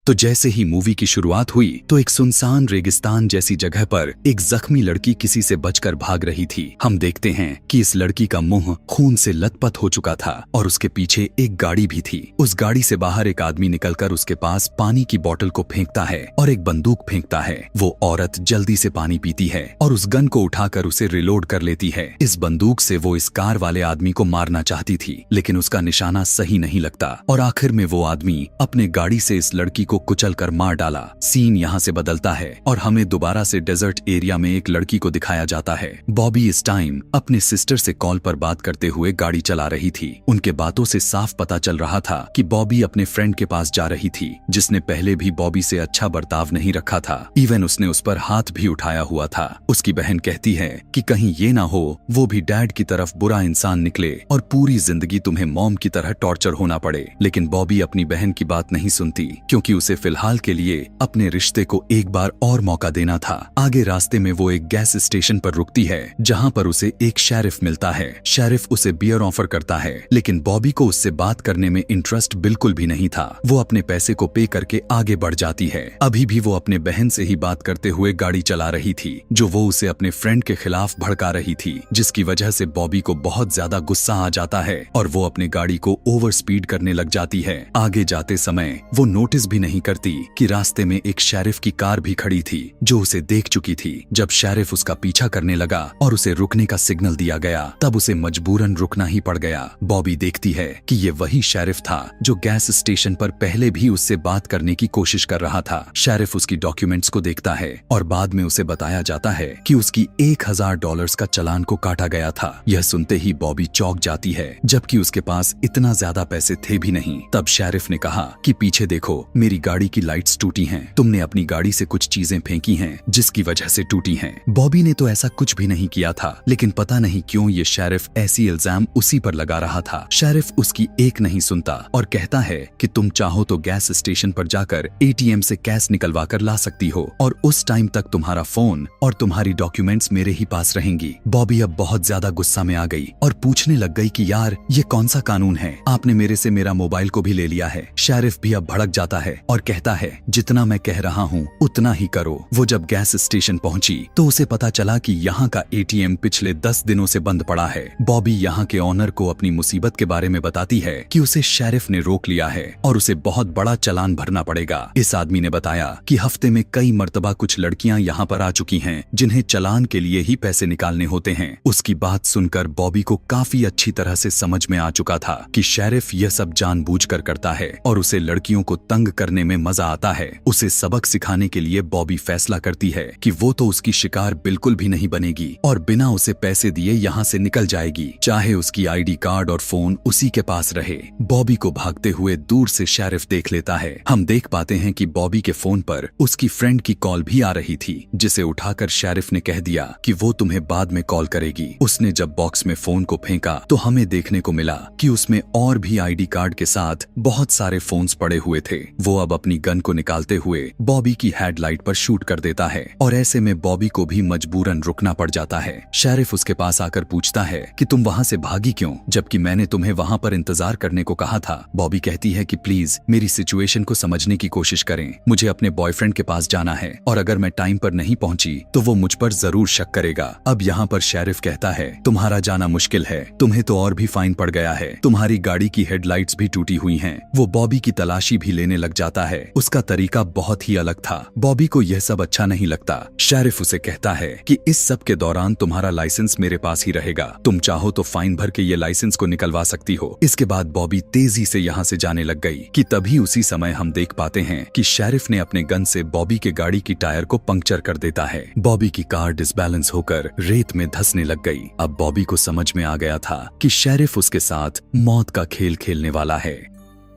तो जैसे ही मूवी की शुरुआत हुई तो एक सुनसान रेगिस्तान जैसी जगह पर एक जख्मी लड़की किसी से बचकर भाग रही थी। हम देखते हैं कि इस लड़की का मुंह खून से लथपथ हो चुका था और उसके पीछे एक गाड़ी भी थी। उस गाड़ी से बाहर एक आदमी निकलकर उसके पास पानी की बोतल को फेंकता है और एक बंदूक फेंकता है। वो औरत जल्दी से पानी पीती है और उस गन को उठाकर उसे रिलोड कर लेती है। इस बंदूक से वो इस कार वाले आदमी को मारना चाहती थी, लेकिन उसका निशाना सही नहीं लगता और आखिर में वो आदमी अपने गाड़ी से इस लड़की को कुचल कर मार डाला। सीन यहाँ से बदलता है और हमें दोबारा से डेजर्ट एरिया में एक लड़की को दिखाया जाता है। बॉबी इस टाइम अपने सिस्टर से कॉल पर बात करते हुए गाड़ी चला रही थी। उनके बातों से साफ पता चल रहा था कि बॉबी अपने फ्रेंड के पास जा रही थी, जिसने पहले भी बॉबी से अच्छा बर्ताव नहीं रखा था। इवन उसने उस पर हाथ भी उठाया हुआ था। उसकी बहन कहती है कि कहीं ये ना हो वो भी डैड की तरफ बुरा इंसान निकले और पूरी जिंदगी तुम्हें मॉम की तरह टॉर्चर होना पड़े। लेकिन बॉबी अपनी बहन की बात नहीं सुनती, क्योंकि उसे फिलहाल के लिए अपने रिश्ते को एक बार और मौका देना था। आगे रास्ते में वो एक गैस स्टेशन पर रुकती है, जहां पर उसे एक शेरिफ मिलता है। शेरिफ उसे बियर ऑफर करता है, लेकिन बॉबी को उससे बात करने में इंटरेस्ट बिल्कुल भी नहीं था। वो अपने पैसे को पे करके आगे बढ़ जाती है। अभी भी वो अपने बहन से ही बात करते हुए गाड़ी चला रही थी, जो वो उसे अपने फ्रेंड के खिलाफ भड़का रही थी, जिसकी वजह से बॉबी को बहुत ज्यादा गुस्सा आ जाता है और वो अपने गाड़ी को ओवर स्पीड करने लग जाती है। आगे जाते समय वो नोटिस भी नहीं करती कि रास्ते में एक शेरिफ की कार भी खड़ी थी, जो उसे देख चुकी थी। जब शेरिफ उसका पीछा करने लगा और उसे रुकने का सिग्नल दिया गया, तब उसे मजबूरन रुकना ही पड़ गया। बॉबी देखती है कि ये वही शेरिफ था जो गैस स्टेशन पर पहले भी उससे बात करने की कोशिश कर रहा था। शेरिफ उसकी डॉक्यूमेंट्स को देखता है और बाद में उसे बताया जाता है कि उसकी $1000 का चालान को काटा गया था। यह सुनते ही बॉबी चौंक जाती है, जबकि उसके पास इतना ज्यादा पैसे थे भी नहीं। तब शेरिफ ने कहा कि पीछे देखो, मेरी गाड़ी की लाइट्स टूटी हैं। तुमने अपनी गाड़ी से कुछ चीजें फेंकी हैं, जिसकी वजह से टूटी हैं। बॉबी ने तो ऐसा कुछ भी नहीं किया था, लेकिन पता नहीं क्यों ये शेरिफ ऐसी इल्जाम उसी पर लगा रहा था। शेरिफ उसकी एक नहीं सुनता और कहता है कि तुम चाहो तो गैस स्टेशन पर जाकर ATM से कैश निकलवा कर ला सकती हो और उस टाइम तक तुम्हारा फोन और तुम्हारी डॉक्यूमेंट्स मेरे ही पास रहेंगी। बॉबी अब बहुत ज्यादा गुस्सा में आ गई और पूछने लग गई कि यार ये कौन सा कानून है, आपने मेरे से मेरा मोबाइल को भी ले लिया है। शेरिफ भी अब भड़क जाता है और कहता है जितना मैं कह रहा हूँ उतना ही करो। वो जब गैस स्टेशन पहुंची तो उसे पता चला कि यहाँ का ATM पिछले 10 दिनों से बंद पड़ा है। बॉबी यहाँ के ऑनर को अपनी मुसीबत के बारे में बताती है कि उसे शेरिफ ने रोक लिया है और उसे बहुत बड़ा चालान भरना पड़ेगा। इस आदमी ने बताया कि हफ्ते में कई मर्तबा कुछ लड़कियां यहाँ पर आ चुकी हैं, जिन्हें चालान के लिए ही पैसे निकालने होते हैं। उसकी बात सुनकर बॉबी को काफी अच्छी तरह से समझ में आ चुका था कि शेरिफ यह सब जानबूझकर करता है और उसे लड़कियों को तंग करने में मजा आता है। उसे सबक सिखाने के लिए बॉबी फैसला करती है कि वो तो उसकी शिकार बिल्कुल भी नहीं बनेगी और बिना उसे पैसे दिए यहाँ से निकल जाएगी, चाहे उसकी ID कार्ड और फोन उसी के पास रहे। बॉबी को भागते हुए दूर से शेरिफ देख लेता है। हम देख पाते हैं कि बॉबी के फोन पर उसकी फ्रेंड की कॉल भी आ रही थी, जिसे उठाकर शेरिफ ने कह दिया कि वो तुम्हें बाद में कॉल करेगी। उसने जब बॉक्स में फोन को फेंका तो हमें देखने को मिला कि उसमें और भी ID कार्ड के साथ बहुत सारे फोन्स पड़े हुए थे। वो अब अपनी गन को निकालते हुए बॉबी की हेडलाइट पर शूट कर देता है और ऐसे में बॉबी को भी मजबूरन रुकना पड़ जाता है। शेरिफ उसके पास आकर पूछता है कि तुम वहाँ से भागी क्यों, जबकि मैंने तुम्हें वहाँ पर इंतजार करने को कहा था। बॉबी कहती है कि प्लीज मेरी सिचुएशन को समझने की कोशिश करें, मुझे अपने बॉयफ्रेंड के पास जाना है और अगर मैं टाइम पर नहीं पहुंची तो वो मुझ पर जरूर शक करेगा। अब यहाँ पर शेरिफ कहता है तुम्हारा जाना मुश्किल है, तुम्हें तो और भी फाइन पड़ गया है, तुम्हारी गाड़ी की हेडलाइट्स भी टूटी हुई हैं। वो बॉबी की तलाशी भी लेने लग जाता है। उसका तरीका बहुत ही अलग था। बॉबी को यह सब अच्छा नहीं लगता। शेरिफ उसे कहता है कि इस सब के दौरान तुम्हारा लाइसेंस मेरे पास ही रहेगा, तुम चाहो तो फाइन भर के ये लाइसेंस को निकलवा सकती हो। इसके बाद बॉबी तेजी से यहाँ से जाने लग गई कि तभी उसी समय हम देख पाते हैं कि शेरिफ ने अपने गन से बॉबी के गाड़ी की टायर को पंक्चर कर देता है। बॉबी की कार डिसबैलेंस होकर रेत में धंसने लग गई। अब बॉबी को समझ में आ गया था कि शेरिफ उसके साथ मौत का खेल खेलने वाला है।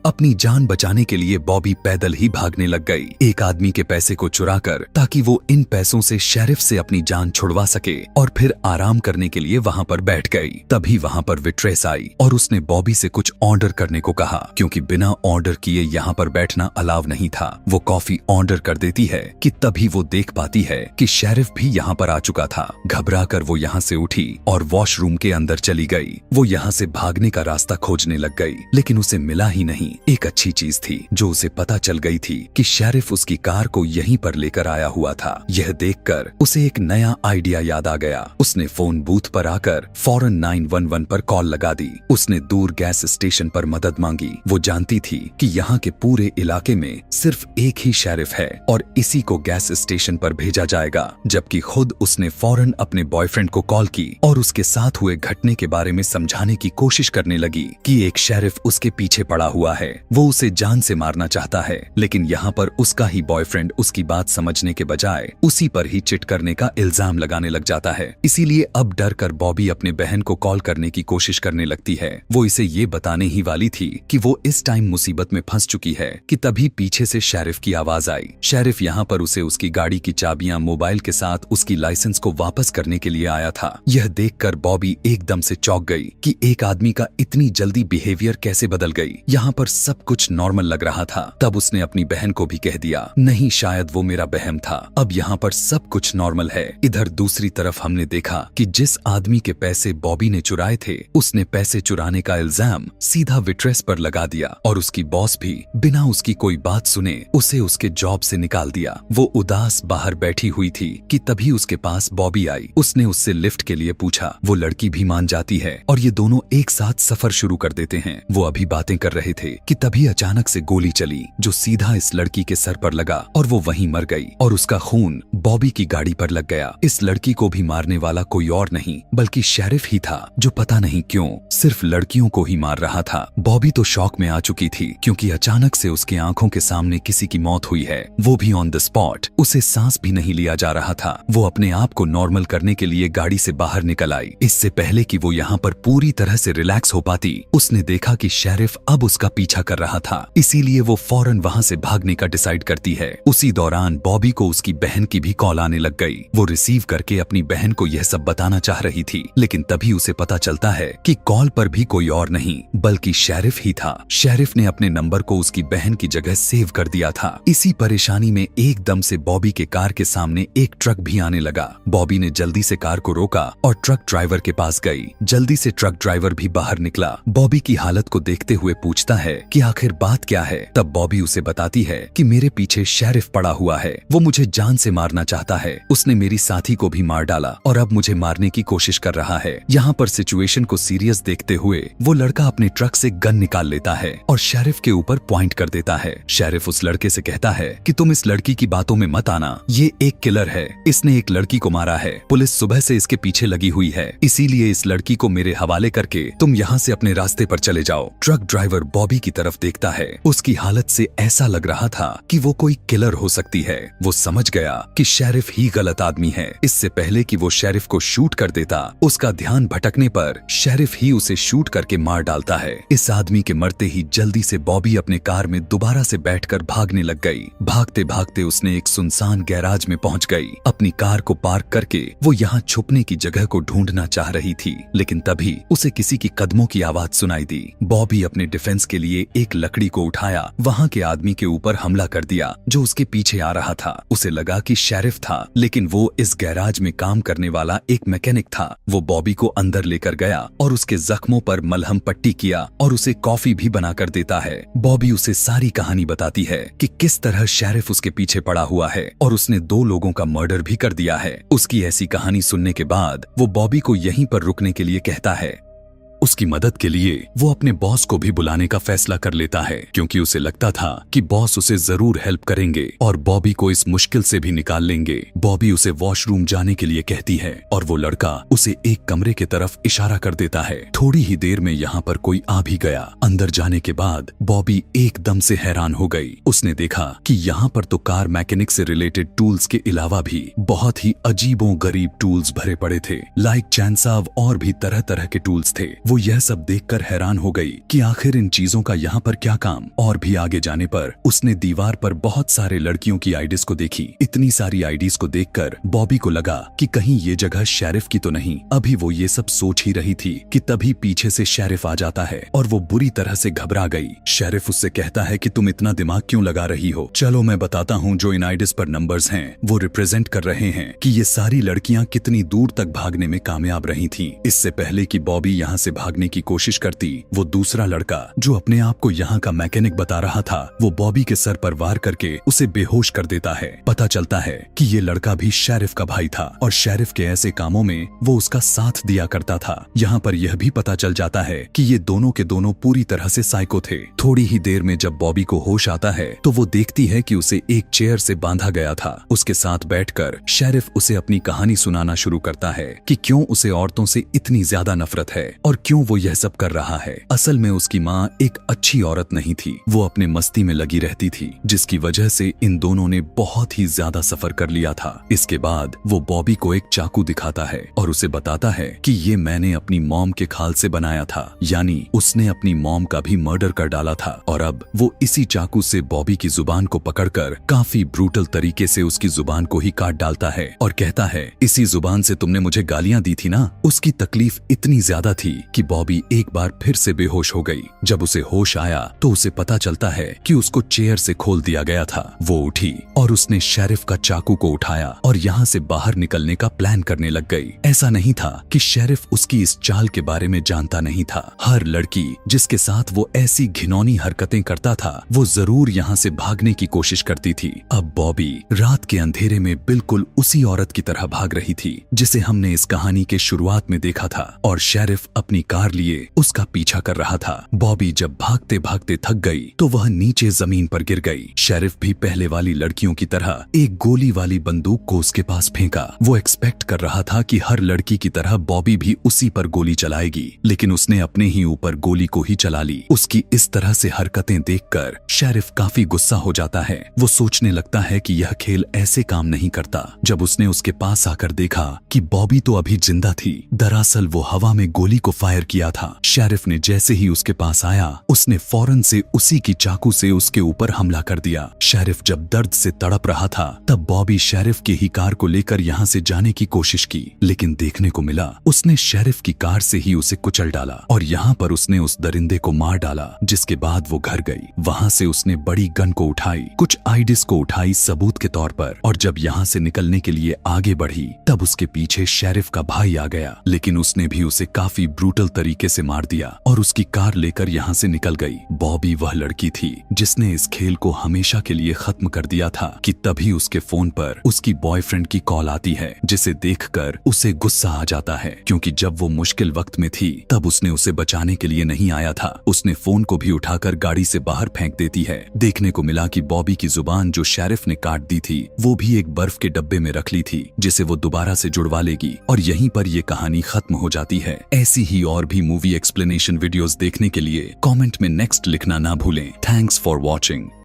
अपनी जान बचाने के लिए बॉबी पैदल ही भागने लग गई, एक आदमी के पैसे को चुराकर, ताकि वो इन पैसों से शेरिफ से अपनी जान छुड़वा सके और फिर आराम करने के लिए वहाँ पर बैठ गई। तभी वहाँ पर विट्रेस आई और उसने बॉबी से कुछ ऑर्डर करने को कहा, क्योंकि बिना ऑर्डर किए यहाँ पर बैठना अलाव नहीं था। वो कॉफी ऑर्डर कर देती है कि तभी वो देख पाती है कि शेरिफ भी यहाँ पर आ चुका था। घबराकर वो यहाँ से उठी और वॉशरूम के अंदर चली गई। वो यहाँ से भागने का रास्ता खोजने लग गई, लेकिन उसे मिला ही नहीं। एक अच्छी चीज थी जो उसे पता चल गई थी कि शेरिफ उसकी कार को यहीं पर लेकर आया हुआ था। यह देखकर उसे एक नया आइडिया याद आ गया। उसने फोन बूथ पर आकर फौरन 911 पर कॉल लगा दी। उसने दूर गैस स्टेशन पर मदद मांगी। वो जानती थी कि यहाँ के पूरे इलाके में सिर्फ एक ही शेरिफ है और इसी को गैस स्टेशन पर भेजा जाएगा। जबकि खुद उसने फौरन अपने बॉयफ्रेंड को कॉल की और उसके साथ हुए घटने के बारे में समझाने की कोशिश करने लगी कि एक शेरिफ उसके पीछे पड़ा हुआ है, वो उसे जान से मारना चाहता है। लेकिन यहाँ पर उसका ही बॉयफ्रेंड उसकी बात समझने के बजाय उसी पर ही चिट करने का इल्जाम लगाने लग जाता है। इसीलिए अब डर कर बॉबी अपने बहन को कॉल करने की कोशिश करने लगती है। वो इसे ये बताने ही वाली थी कि वो इस टाइम मुसीबत में फंस चुकी है कि तभी पीछे से शेरिफ की आवाज आई। शेरिफ यहाँ पर उसे उसकी गाड़ी की चाबियां मोबाइल के साथ उसकी लाइसेंस को वापस करने के लिए आया था। यह देखकर बॉबी एकदम से चौंक गई कि एक आदमी का इतनी जल्दी बिहेवियर कैसे बदल गई। यहाँ पर सब कुछ नॉर्मल लग रहा था। तब उसने अपनी बहन को भी कह दिया, नहीं शायद वो मेरा बहम था, अब यहाँ पर सब कुछ नॉर्मल है। इधर दूसरी तरफ हमने देखा कि जिस आदमी के पैसे बॉबी ने चुराए थे उसने पैसे चुराने का इल्जाम सीधा विट्रेस पर लगा दिया और उसकी बॉस भी बिना उसकी कोई बात सुने उसे उसके जॉब से निकाल दिया। वो उदास बाहर बैठी हुई थी कि तभी उसके पास बॉबी आई। उसने उससे लिफ्ट के लिए पूछा। वो लड़की भी मान जाती है और ये दोनों एक साथ सफर शुरू कर देते हैं। वो अभी बातें कर रहे थे कि तभी अचानक से गोली चली जो सीधा इस लड़की के सर पर लगा और वो वहीं मर गई और उसका खून बॉबी की गाड़ी पर लग गया। इस लड़की को भी मारने वाला कोई और नहीं बल्कि शेरिफ ही था जो पता नहीं क्यों सिर्फ लड़कियों को ही मार रहा था। बॉबी तो शॉक में आ चुकी थी क्योंकि अचानक से उसके आंखों के सामने किसी की मौत हुई है, वो भी ऑन द स्पॉट। उसे सांस भी नहीं लिया जा रहा था। वो अपने आप को नॉर्मल करने के लिए गाड़ी से बाहर निकल आई। इससे पहले कि वो यहाँ पर पूरी तरह से रिलैक्स हो पाती उसने देखा कि शेरिफ अब उसका पीछा कर रहा था। इसीलिए वो फौरन वहाँ से भागने का डिसाइड करती है। उसी दौरान बॉबी को उसकी बहन की भी कॉल आने लग गई। वो रिसीव करके अपनी बहन को यह सब बताना चाह रही थी लेकिन तभी उसे पता चलता है कि कॉल पर भी कोई और नहीं बल्कि शेरिफ ही था। शेरिफ ने अपने नंबर को उसकी बहन की जगह सेव कर दिया था। इसी परेशानी में एकदम से बॉबी के कार के सामने एक ट्रक भी आने लगा। बॉबी ने जल्दी से कार को रोका और ट्रक ड्राइवर के पास गई। जल्दी से ट्रक ड्राइवर भी बाहर निकला। बॉबी की हालत को देखते हुए पूछता है कि आखिर बात क्या है। तब बॉबी उसे बताती है कि मेरे पीछे शेरिफ पड़ा हुआ है, वो मुझे जान से मारना चाहता है। उसने मेरी साथी को भी मार डाला और अब मुझे मारने की कोशिश कर रहा है। यहाँ पर सिचुएशन को सीरियस देखते हुए वो लड़का अपने ट्रक से गन निकाल लेता है और शेरिफ के ऊपर पॉइंट कर देता है। शेरिफ उस लड़के से कहता है कि तुम इस लड़की की बातों में मत आना, ये एक किलर है, इसने एक लड़की को मारा है, पुलिस सुबह से इसके पीछे लगी हुई है, इसीलिए इस लड़की को मेरे हवाले करके तुम यहाँ से अपने रास्ते पर चले जाओ। ट्रक ड्राइवर बॉबी की तरफ देखता है। उसकी हालत से ऐसा लग रहा था कि वो कोई किलर हो सकती है। वो समझ गया कि शेरिफ ही गलत आदमी है। इससे पहले कि वो शेरिफ को शूट कर देता उसका ध्यान भटकने पर शेरिफ ही उसे शूट करके मार डालता है। इस आदमी के मरते ही जल्दी से बॉबी अपने कार में दोबारा से बैठकर भागने लग गई। भागते भागते उसने एक सुनसान गैराज में पहुंच गई। अपनी कार को पार्क करके वो यहाँ छुपने की जगह को ढूंढना चाह रही थी लेकिन तभी उसे किसी की कदमों की आवाज सुनाई दी। बॉबी अपने डिफेंस के लिए एक लकड़ी को उठाया, वहाँ के आदमी के ऊपर हमला कर दिया जो उसके पीछे आ रहा था। उसे लगा कि शेरिफ था लेकिन वो इस गैराज में काम करने वाला एक मैकेनिक था। वो बॉबी को अंदर लेकर गया और उसके जख्मों पर मलहम पट्टी किया और उसे कॉफी भी बना कर देता है। बॉबी उसे सारी कहानी बताती है कि किस तरह शेरिफ उसके पीछे पड़ा हुआ है और उसने 2 लोगों का मर्डर भी कर दिया है। उसकी ऐसी कहानी सुनने के बाद वो बॉबी को यहीं पर रुकने के लिए कहता है। उसकी मदद के लिए वो अपने बॉस को भी बुलाने का फैसला कर लेता है क्योंकि उसे लगता था कि बॉस उसे जरूर हेल्प करेंगे और बॉबी को इस मुश्किल से भी निकाल लेंगे। बॉबी उसे वॉशरूम जाने के लिए कहती है और वो लड़का उसे एक कमरे की तरफ इशारा कर देता है। थोड़ी ही देर में यहाँ पर कोई आ भी गया। अंदर जाने के बाद बॉबी एकदम से हैरान हो गई। उसने देखा कि यहाँ पर तो कार मैकेनिक से रिलेटेड टूल्स के अलावा भी बहुत ही अजीबो गरीब टूल्स भरे पड़े थे, लाइक चैनसाव और भी तरह तरह के टूल्स थे। वो यह सब देखकर हैरान हो गई कि आखिर इन चीजों का यहाँ पर क्या काम। और भी आगे जाने पर उसने दीवार पर बहुत सारे लड़कियों की आईडीज को देखी। इतनी सारी आईडीज को देखकर बॉबी को लगा कि कहीं ये जगह शेरिफ की तो नहीं। अभी वो ये सब सोच ही रही थी कि तभी पीछे से शेरिफ आ जाता है और वो बुरी तरह से घबरा गई। शेरिफ उससे कहता है कि तुम इतना दिमाग क्यों लगा रही हो, चलो मैं बताता हूँ जो इन आईडीज पर नंबर्स हैं वो रिप्रेजेंट कर रहे हैं कि ये सारी लड़कियां कितनी दूर तक भागने में कामयाब रही थीं। इससे पहले कि बॉबी यहाँ से भागने की कोशिश करती, वो दूसरा लड़का जो अपने आप को यहाँ का मैकेनिक बता रहा था, वो बॉबी के सर पर वार करके उसे बेहोश कर देता है। पता चलता है कि ये लड़का भी शेरिफ का भाई था और शेरिफ के ऐसे कामों में वो उसका साथ दिया करता था। यहाँ पर यह भी पता चल जाता है कि ये दोनों के दोनों पूरी तरह से साइको थे। थोड़ी ही देर में जब बॉबी को होश आता है तो वो देखती है कि उसे एक चेयर से बांधा गया था। उसके साथ बैठकर शेरिफ उसे अपनी कहानी सुनाना शुरू करता है कि क्यों उसे औरतों से इतनी ज्यादा नफरत है और क्यों वो यह सब कर रहा है। असल में उसकी माँ एक अच्छी औरत नहीं थी, वो अपने मस्ती में लगी रहती थी, जिसकी वजह से इन दोनों ने बहुत ही ज्यादा सफर कर लिया था। इसके बाद वो बॉबी को एक चाकू दिखाता है और उसे बताता है कि ये मैंने अपनी मॉम के खाल से बनाया था, यानी उसने अपनी मॉम का भी मर्डर कर डाला था। और अब वो इसी चाकू से बॉबी की जुबान को पकड़कर काफी ब्रूटल तरीके से उसकी जुबान को ही काट डालता है और कहता है, इसी जुबान से तुमने मुझे गालियां दी थी ना। उसकी तकलीफ इतनी ज्यादा थी कि बॉबी एक बार फिर से बेहोश हो गई। जब उसे होश आया तो उसे पता चलता है कि उसको चेयर से खोल दिया गया था। वो उठी और उसने शेरिफ का चाकू को उठाया और यहाँ से बाहर निकलने का प्लान करने लग गई। ऐसा नहीं था कि शेरिफ उसकी इस चाल के बारे में जानता नहीं था। हर लड़की जिसके साथ वो ऐसी घिनौनी हरकतें करता था वो जरूर यहाँ से भागने की कोशिश करती थी। अब बॉबी रात के अंधेरे में बिल्कुल उसी औरत की तरह भाग रही थी जिसे हमने इस कहानी के शुरुआत में देखा था और शेरिफ अपनी कार लिए उसका पीछा कर रहा था। बॉबी जब भागते भागते थक गई तो वह नीचे जमीन पर गिर गई। शेरिफ भी पहले वाली लड़कियों की तरह एक गोली वाली बंदूक को उसके पास फेंका। वो एक्सपेक्ट कर रहा था कि हर लड़की की तरह बॉबी भी उसी पर गोली चलाएगी, लेकिन उसने अपने ही ऊपर गोली को ही चला ली। उसकी इस तरह से हरकतें देखकर शेरिफ काफी गुस्सा हो जाता है। वो सोचने लगता है कि यह खेल ऐसे काम नहीं करता। जब उसने उसके पास आकर देखा कि बॉबी तो अभी जिंदा थी, दरअसल वो हवा में गोली को फायर किया था। शेरिफ ने जैसे ही उसके पास आया उसने फौरन से उसी की चाकू से उसके ऊपर हमला कर दिया। शेरिफ जब दर्द से तड़प रहा था तब बॉबी शेरिफ की ही कार को लेकर यहाँ से जाने की कोशिश की, लेकिन देखने को मिला उसने शेरिफ की कार से ही उसे कुचल डाला और यहाँ पर उसने उस दरिंदे को मार डाला। जिसके बाद वो घर गई। वहाँ से उसने बड़ी गन को उठाई, कुछ आईडीज को उठाई सबूत के तौर पर, और जब यहाँ से निकलने के लिए आगे बढ़ी तब उसके पीछे शेरिफ का भाई आ गया, लेकिन उसने भी उसे काफी ब्रूटल तरीके से मार दिया और उसकी कार लेकर यहाँ से निकल गई। बॉबी वह लड़की थी जिसने इस खेल को हमेशा के लिए खत्म कर दिया था कि तभी उसके फोन पर उसकी बॉयफ्रेंड की कॉल आती है, जिसे देखकर उसे गुस्सा आ जाता है, क्योंकि जब वो मुश्किल वक्त में थी तब उसने उसे बचाने के लिए नहीं आया था। उसने फोन को भी उठाकर गाड़ी से बाहर फेंक देती है। देखने को मिला कि बॉबी की जुबान जो शेरिफ ने काट दी थी वो भी एक बर्फ के डब्बे में रख ली थी, जिसे वो दोबारा से जुड़वा लेगी और यहीं पर ये कहानी खत्म हो जाती है। ऐसी ही और भी मूवी एक्सप्लेनेशन वीडियोस देखने के लिए कमेंट में नेक्स्ट लिखना ना भूलें। Thanks for watching.